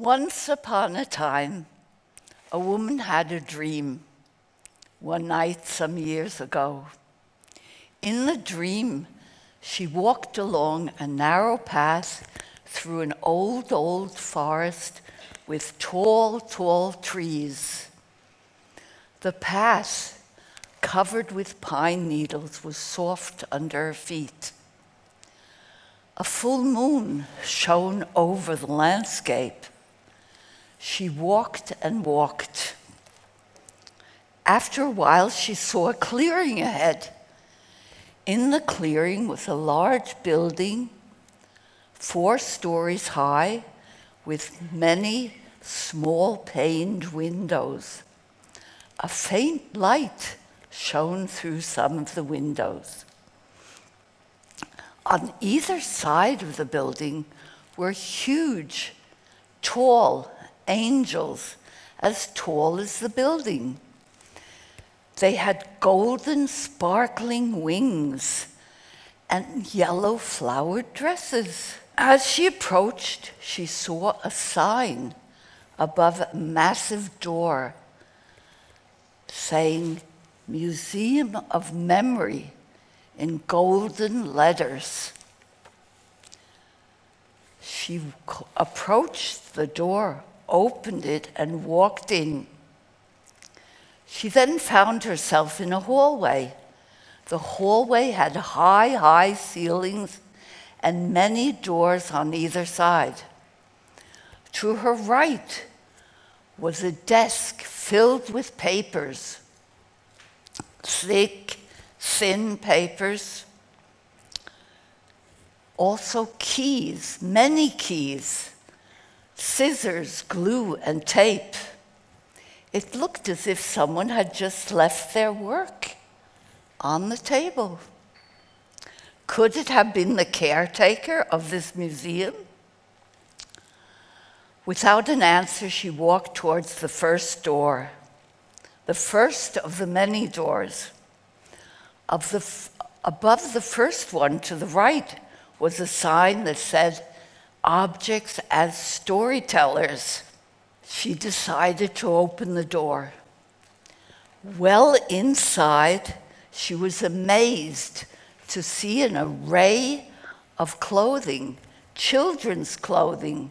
Once upon a time, a woman had a dream one night some years ago. In the dream, she walked along a narrow path through an old forest with tall trees. The path, covered with pine needles, was soft under her feet. A full moon shone over the landscape. She walked and walked. After a while, she saw a clearing ahead. In the clearing was a large building, 4 stories high, with many small paned windows. A faint light shone through some of the windows. On either side of the building were huge, tall angels, as tall as the building. They had golden, sparkling wings and yellow flowered dresses. As she approached, she saw a sign above a massive door saying, "Museum of Memory," in golden letters. She approached the door, opened it, and walked in. She then found herself in a hallway. The hallway had high ceilings and many doors on either side. To her right was a desk filled with papers, thick, thin papers. Also keys, many keys, scissors, glue, and tape. It looked as if someone had just left their work on the table. Could it have been the caretaker of this museum? Without an answer, she walked towards the first door, the first of the many doors. Above the first one to the right was a sign that said, "Objects as Storytellers." She decided to open the door. Well inside, she was amazed to see an array of clothing, children's clothing,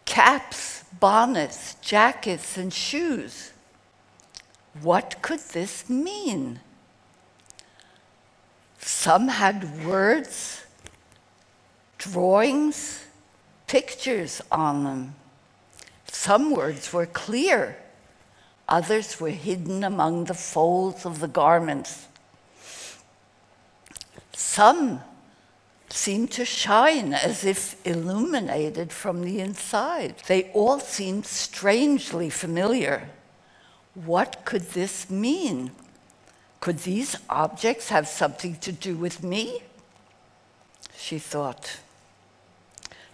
caps, bonnets, jackets, and shoes. What could this mean? Some had words, drawings, pictures on them. Some words were clear. Others were hidden among the folds of the garments. Some seemed to shine as if illuminated from the inside. They all seemed strangely familiar. What could this mean? Could these objects have something to do with me? She thought.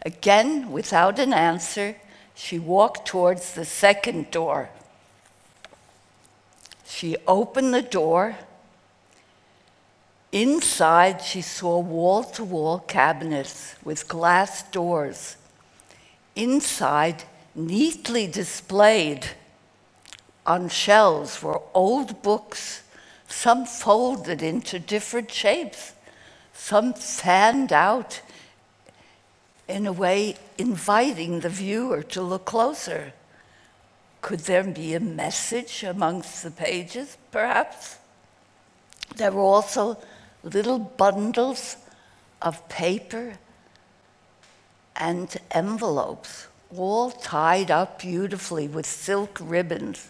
Again, without an answer, she walked towards the second door. She opened the door. Inside, she saw wall-to-wall cabinets with glass doors. Inside, neatly displayed on shelves, were old books, some folded into different shapes, some fanned out in a way inviting the viewer to look closer. Could there be a message amongst the pages, perhaps? There were also little bundles of paper and envelopes, all tied up beautifully with silk ribbons.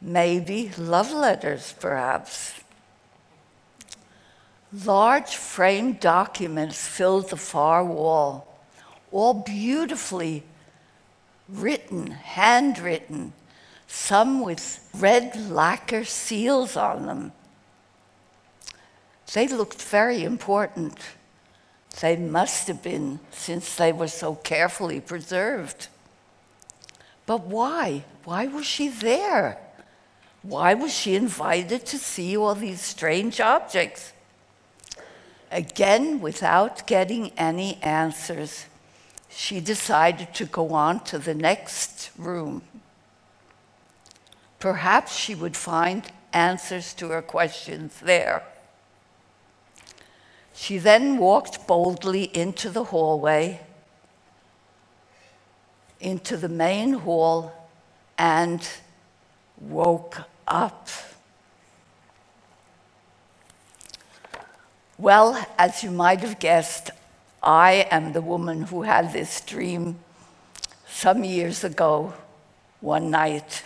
Maybe love letters, perhaps. Large framed documents filled the far wall, all beautifully written, handwritten, some with red lacquer seals on them. They looked very important. They must have been, since they were so carefully preserved. But why? Why was she there? Why was she invited to see all these strange objects? Again, without getting any answers, she decided to go on to the next room. Perhaps she would find answers to her questions there. She then walked boldly into the hallway, into the main hall, and woke up. Well, as you might have guessed, I am the woman who had this dream some years ago, one night.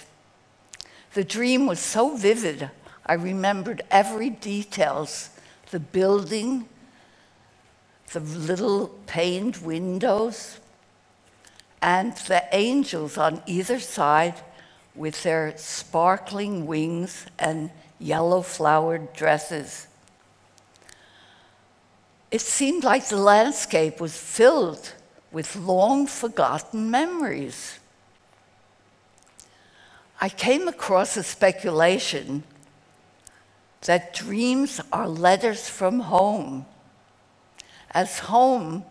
The dream was so vivid, I remembered every details, the building, the little paned windows, and the angels on either side with their sparkling wings and yellow flowered dresses. It seemed like the landscape was filled with long forgotten memories. I came across a speculation that dreams are letters from home, as home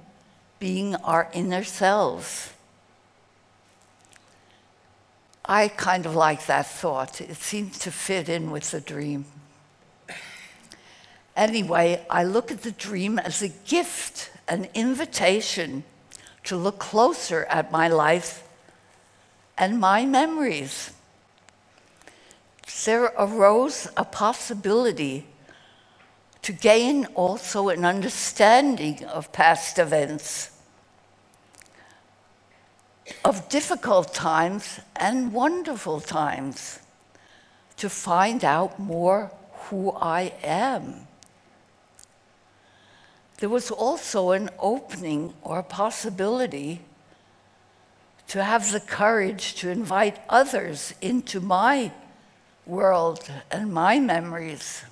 being our inner selves. I kind of like that thought. It seemed to fit in with the dream. Anyway, I look at the dream as a gift, an invitation to look closer at my life and my memories. There arose a possibility to gain also an understanding of past events, of difficult times and wonderful times, to find out more who I am. There was also an opening or a possibility to have the courage to invite others into my world and my memories.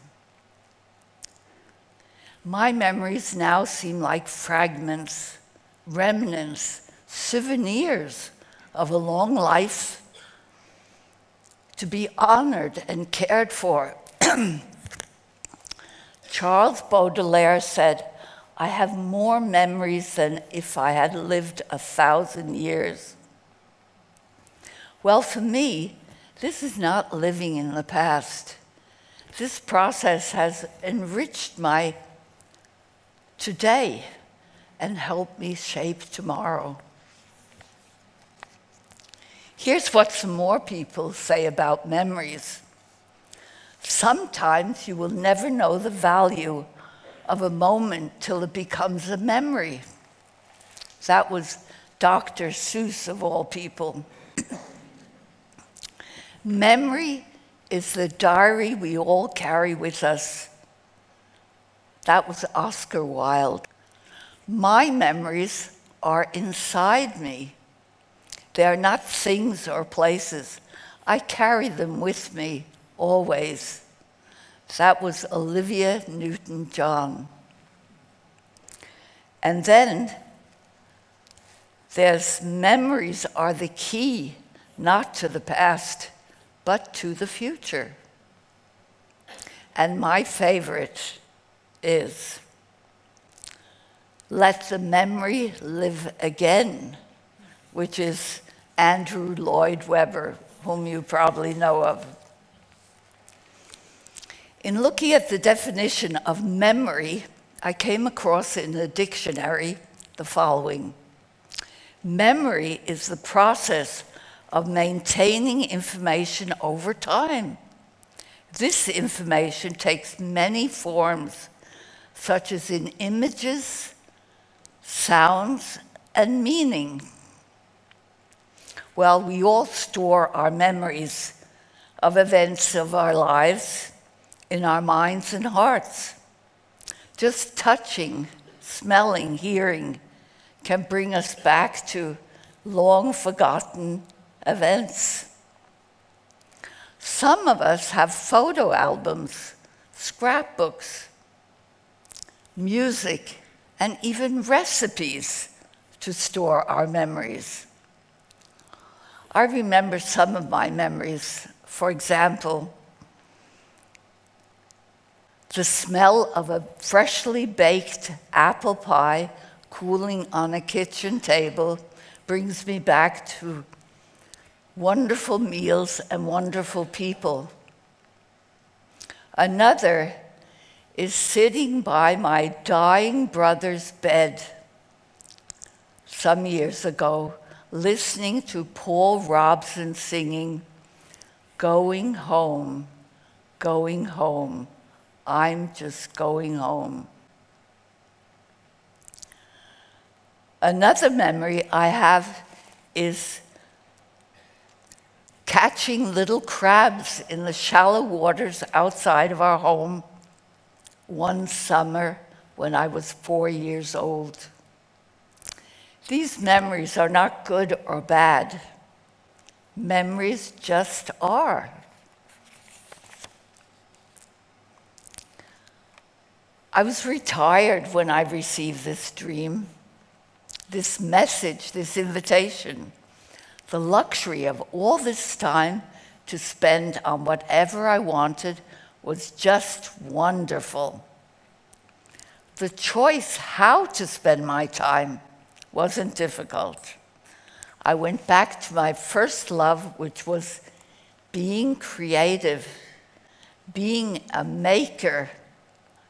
My memories now seem like fragments, remnants, souvenirs of a long life to be honored and cared for. Charles Baudelaire said, "I have more memories than if I had lived 1,000 years." Well, for me, this is not living in the past. This process has enriched my today and helped me shape tomorrow. Here's what some more people say about memories. Sometimes you will never know the value of a moment till it becomes a memory. That was Dr. Seuss, of all people. Memory is the diary we all carry with us. That was Oscar Wilde. My memories are inside me. They are not things or places. I carry them with me always. That was Olivia Newton-John. And then there's memories are the key, not to the past, but to the future. And my favorite is, "Let the memory live again," which is Andrew Lloyd Webber, whom you probably know of. In looking at the definition of memory, I came across in the dictionary the following: memory is the process of maintaining information over time. This information takes many forms, such as in images, sounds, and meaning. Well, we all store our memories of events of our lives in our minds and hearts. Just touching, smelling, hearing can bring us back to long forgotten events. Some of us have photo albums, scrapbooks, music, and even recipes to store our memories. I remember some of my memories. For example, the smell of a freshly baked apple pie cooling on a kitchen table brings me back to wonderful meals and wonderful people. Another is sitting by my dying brother's bed some years ago, listening to Paul Robson singing, "Going home, going home, I'm just going home." Another memory I have is catching little crabs in the shallow waters outside of our home one summer when I was 4 years old. These memories are not good or bad. Memories just are. I was retired when I received this dream, this message, this invitation. The luxury of all this time to spend on whatever I wanted was just wonderful. The choice how to spend my time wasn't difficult. I went back to my first love, which was being creative, being a maker.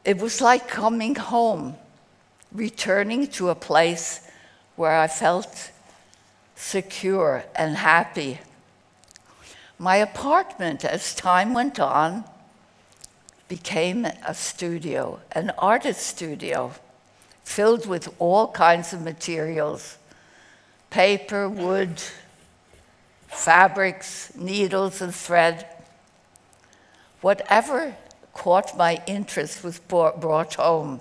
It was like coming home, returning to a place where I felt secure and happy. My apartment, as time went on, became a studio, an artist studio, filled with all kinds of materials: paper, wood, fabrics, needles and thread. Whatever caught my interest was brought home.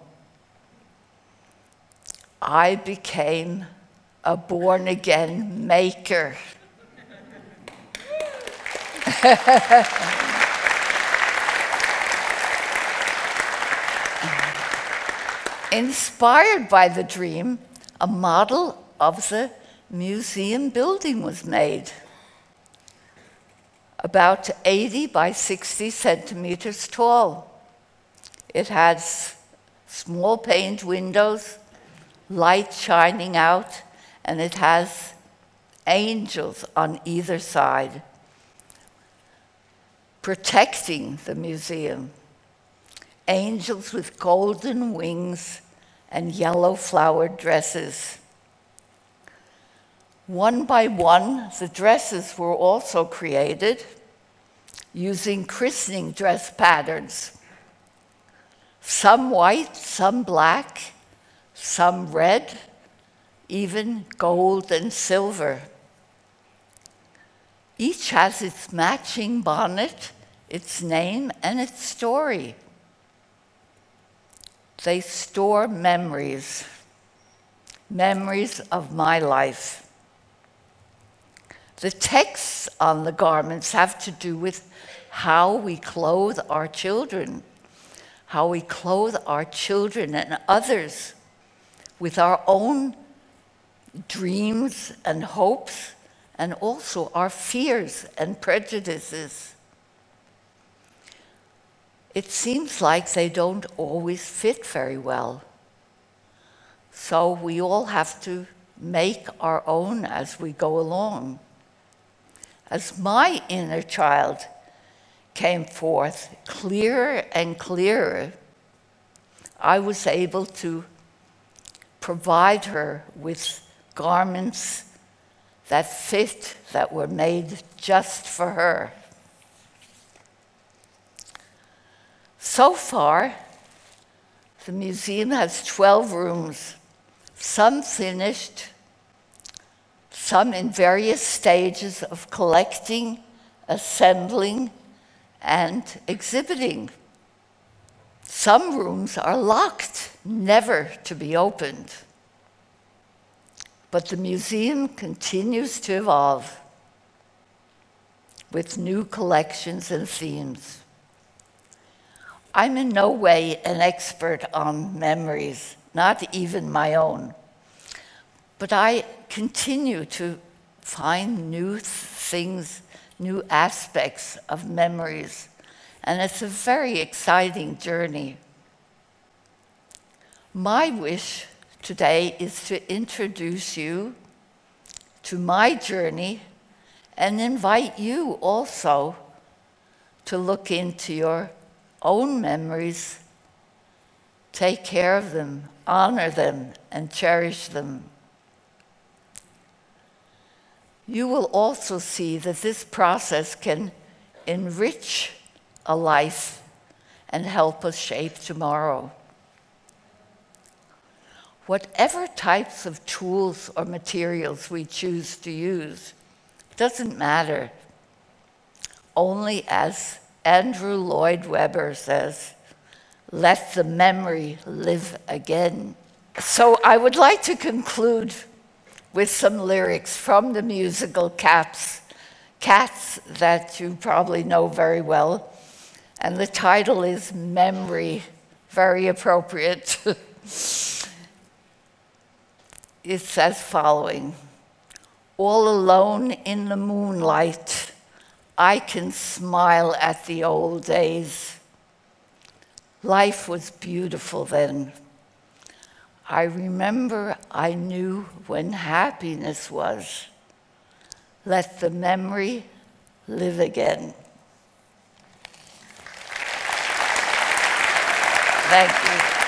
I became a born-again maker. Inspired by the dream, a model of the museum building was made, about 80 by 60 centimeters tall. It has small paned windows, light shining out, and it has angels on either side protecting the museum. Angels with golden wings and yellow flowered dresses. One by one, the dresses were also created using christening dress patterns. Some white, some black, some red, even gold and silver. Each has its matching bonnet, its name, and its story. They store memories, memories of my life. The texts on the garments have to do with how we clothe our children, how we clothe our children and others with our own dreams and hopes, and also our fears and prejudices. It seems like they don't always fit very well. So we all have to make our own as we go along. As my inner child came forth clearer and clearer, I was able to provide her with garments that fit, that were made just for her. So far, the museum has 12 rooms, some finished, some in various stages of collecting, assembling, and exhibiting. Some rooms are locked, never to be opened. But the museum continues to evolve with new collections and themes. I'm in no way an expert on memories, not even my own. But I continue to find new things, new aspects of memories, and it's a very exciting journey. My wish today is to introduce you to my journey and invite you also to look into your own memories, take care of them, honor them, and cherish them. You will also see that this process can enrich a life and help us shape tomorrow. Whatever types of tools or materials we choose to use doesn't matter. Only, as Andrew Lloyd Webber says, let the memory live again. So I would like to conclude with some lyrics from the musical Cats that you probably know very well. And the title is Memory, very appropriate. It's as following: all alone in the moonlight, I can smile at the old days. Life was beautiful then. I remember I knew when happiness was. Let the memory live again. Thank you.